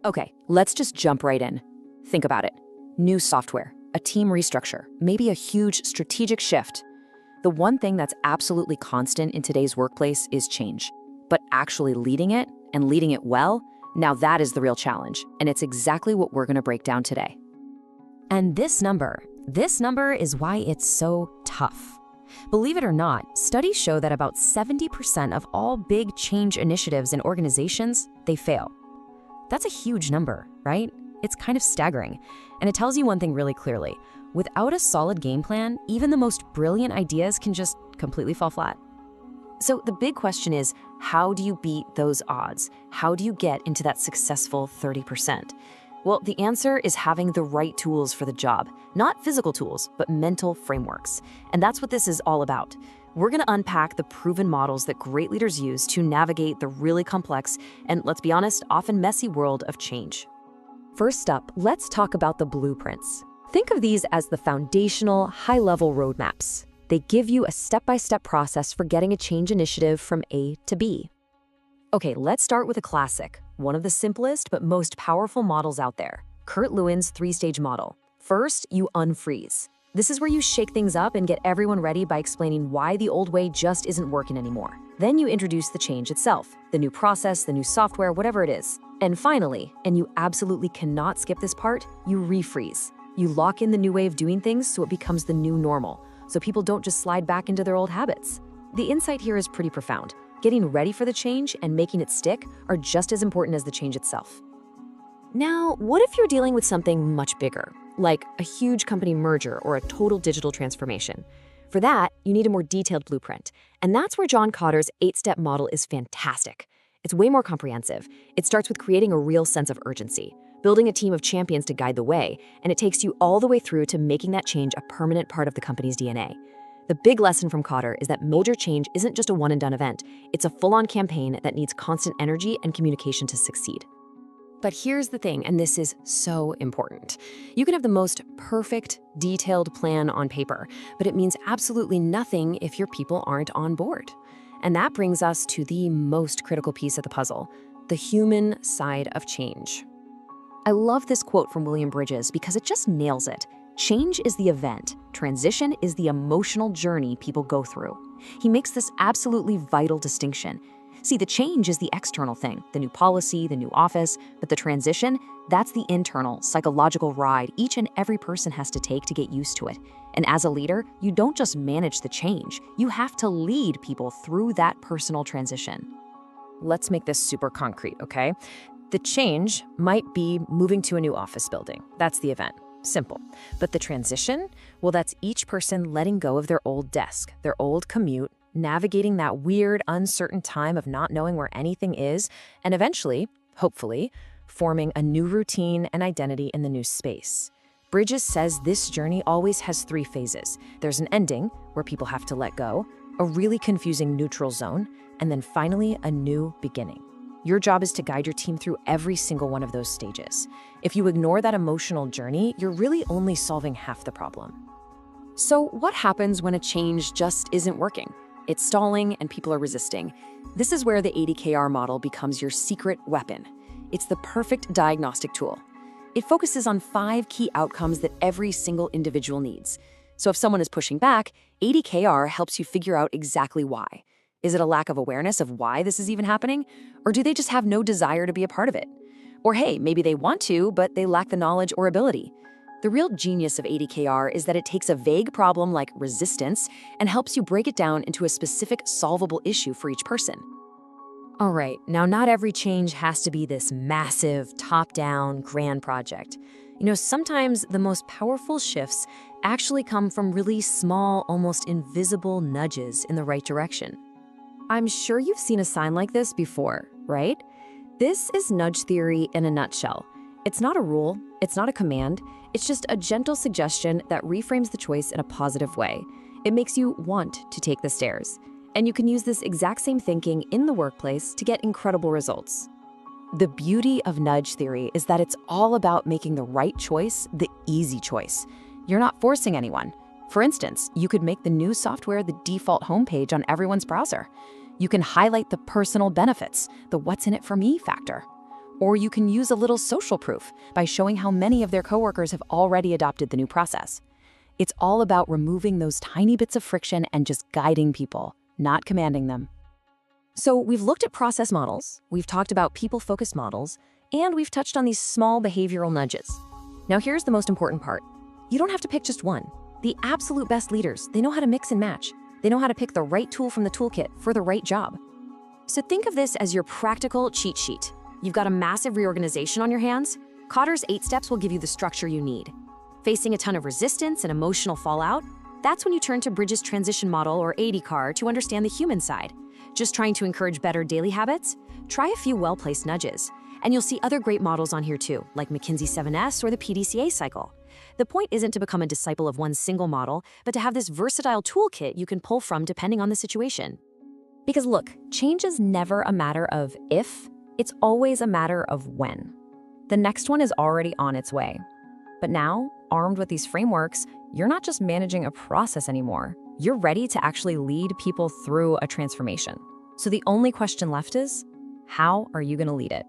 Okay, let's just jump right in. Think about it. New software, a team restructure, maybe a huge strategic shift. The one thing that's absolutely constant in today's workplace is change. But actually leading it, and leading it well, now that is the real challenge, and it's exactly what we're gonna break down today. And this number is why it's so tough. Believe it or not, studies show that about 70% of all big change initiatives in organizations, they fail. That's a huge number, right? It's kind of staggering. And it tells you one thing really clearly. Without a solid game plan, even the most brilliant ideas can just completely fall flat. So the big question is, how do you beat those odds? How do you get into that successful 30%? Well, the answer is having the right tools for the job. Not physical tools, but mental frameworks. And that's what this is all about. We're going to unpack the proven models that great leaders use to navigate the really complex and, let's be honest, often messy world of change. First up, let's talk about the blueprints. Think of these as the foundational, high-level roadmaps. They give you a step-by-step process for getting a change initiative from A to B. Okay, let's start with a classic, one of the simplest but most powerful models out there, Lewin's three-stage model. First, you unfreeze. This is where you shake things up and get everyone ready by explaining why the old way just isn't working anymore. Then you introduce the change itself, the new process, the new software, whatever it is. And finally, and you absolutely cannot skip this part, you refreeze. You lock in the new way of doing things so it becomes the new normal, so people don't just slide back into their old habits. The insight here is pretty profound. Getting ready for the change and making it stick are just as important as the change itself. Now, what if you're dealing with something much bigger, like a huge company merger or a total digital transformation? For that, you need a more detailed blueprint, and that's where John Kotter's 8-step model is fantastic. It's way more comprehensive. It starts with creating a real sense of urgency, building a team of champions to guide the way, and it takes you all the way through to making that change a permanent part of the company's DNA. The big lesson from Kotter is that major change isn't just a one-and-done event. It's a full-on campaign that needs constant energy and communication to succeed. But here's the thing, and this is so important. You can have the most perfect, detailed plan on paper, but it means absolutely nothing if your people aren't on board. And that brings us to the most critical piece of the puzzle, the human side of change. I love this quote from William Bridges because it just nails it. Change is the event. Transition is the emotional journey people go through. He makes this absolutely vital distinction. See, the change is the external thing, the new policy, the new office, but the transition, that's the internal, psychological ride each and every person has to take to get used to it. And as a leader, you don't just manage the change, you have to lead people through that personal transition. Let's make this super concrete, okay? The change might be moving to a new office building. That's the event. Simple. But the transition, well, that's each person letting go of their old desk, their old commute, navigating that weird, uncertain time of not knowing where anything is, and eventually, hopefully, forming a new routine and identity in the new space. Bridges says this journey always has 3 phases. There's an ending, where people have to let go, a really confusing neutral zone, and then finally, a new beginning. Your job is to guide your team through every single one of those stages. If you ignore that emotional journey, you're really only solving half the problem. So what happens when a change just isn't working? It's stalling and people are resisting. This is where the ADKAR model becomes your secret weapon. It's the perfect diagnostic tool. It focuses on 5 key outcomes that every single individual needs. So if someone is pushing back, ADKAR helps you figure out exactly why. Is it a lack of awareness of why this is even happening? Or do they just have no desire to be a part of it? Or hey, maybe they want to, but they lack the knowledge or ability. The real genius of ADKAR is that it takes a vague problem like resistance and helps you break it down into a specific solvable issue for each person. All right, now not every change has to be this massive, top-down, grand project. You know, sometimes the most powerful shifts actually come from really small, almost invisible nudges in the right direction. I'm sure you've seen a sign like this before, right? This is nudge theory in a nutshell. It's not a rule, it's not a command, it's just a gentle suggestion that reframes the choice in a positive way. It makes you want to take the stairs. And you can use this exact same thinking in the workplace to get incredible results. The beauty of nudge theory is that it's all about making the right choice the easy choice. You're not forcing anyone. For instance, you could make the new software the default homepage on everyone's browser. You can highlight the personal benefits, the what's in it for me factor. Or you can use a little social proof by showing how many of their coworkers have already adopted the new process. It's all about removing those tiny bits of friction and just guiding people, not commanding them. So we've looked at process models, we've talked about people-focused models, and we've touched on these small behavioral nudges. Now here's the most important part. You don't have to pick just one. The absolute best leaders, they know how to mix and match. They know how to pick the right tool from the toolkit for the right job. So think of this as your practical cheat sheet. You've got a massive reorganization on your hands. Kotter's 8 steps will give you the structure you need. Facing a ton of resistance and emotional fallout, that's when you turn to Bridges' transition model, or ADKAR, to understand the human side. Just trying to encourage better daily habits? Try a few well-placed nudges. And you'll see other great models on here too, like McKinsey 7S or the PDCA cycle. The point isn't to become a disciple of one single model, but to have this versatile toolkit you can pull from depending on the situation. Because look, change is never a matter of if, it's always a matter of when. The next one is already on its way. But now, armed with these frameworks, you're not just managing a process anymore. You're ready to actually lead people through a transformation. So the only question left is, how are you going to lead it?